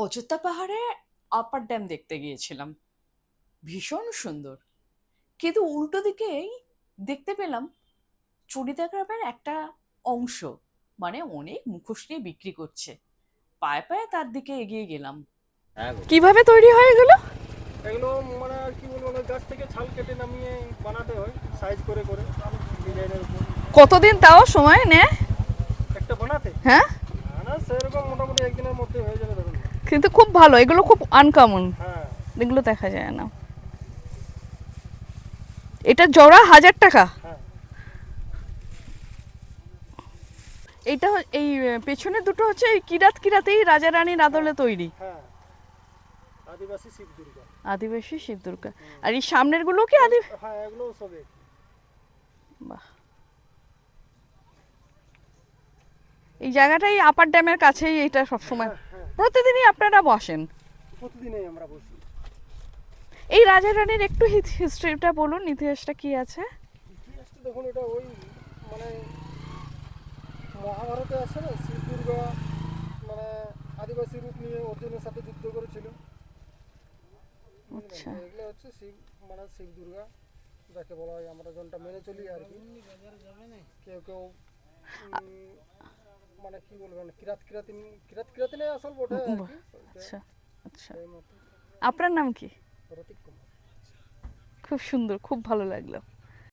অযোধ্যা পাহাড়ে upper dam দেখতে গিয়েছিলাম। ভীষণ সুন্দর। কিন্তু উল্টো দিকেই দেখতে পেলাম চড়িদা গ্রামের একটা অংশ, মানে অনেক মুখোশ নিয়ে বিক্রি করছে। পায়ে পায়ে তার দিকে এগিয়ে গেলাম। হ্যাঁ গো। কিভাবে তৈরি হয় এগুলো? এগুলো মানে আর কি বলবো, ওই গাছ থেকে ছাল কেটে নামিয়ে বানাতে হয় সাইজ করে করে ডিজাইনের উপর। কতদিন তাও সময় নেয়? একটা বানাতে হ্যাঁ, না সেরকম মোটামুটি একদিনের মধ্যে হয়ে যাবে ধরুন। কিন্তু খুব ভালো, এগুলো খুব আনকমন, হ্যাঁ এগুলো দেখা যায় না। এটা জোড়া 1000 টাকা। হ্যাঁ এইটা এই পেছনে দুটো হচ্ছে এই কিরাত কিরাতেই রাজা রানীর আদলে তৈরি হ্যাঁ আদিবাসী শিব দুর্গা। আদিবাসী শিব দুর্গা। আর এই সামনের গুলো কি আদি? হ্যাঁ এগুলো সবে। বাহ, এই জায়গাটাই আপার ড্যামের কাছেই, এটা সবসময় হ্যাঁ হ্যাঁ প্রতিদিনই আপনারা বসেন। প্রতিদিনই আমরা বসি। এই রাজা রানীর একটু হিস্ট্রিটা বলুন, ইতিহাসটা কি আছে? ইতিহাসটা দেখুন, এটা ওই মানে মহাভারতে আছে না, শিব দুর্গা মানে আদিবাসী রূপ নিয়ে অর্জুনের সাথে যুদ্ধ করেছিল। বুঝলেন? আচ্ছা, এগুলো হচ্ছে শিব মানে শিব দুর্গা যাকে বলা হয়, আমরা জনটা মেনে চলি আর কি। কেউ কেউ মানে কি বলবেন, কিরাত কিরাতিনে আসল বটে আর কি। আচ্ছা, আচ্ছা। সেই মতো আপনার নাম কি? প্রতীক কুমার। খুব সুন্দর, খুব ভালো লাগলো।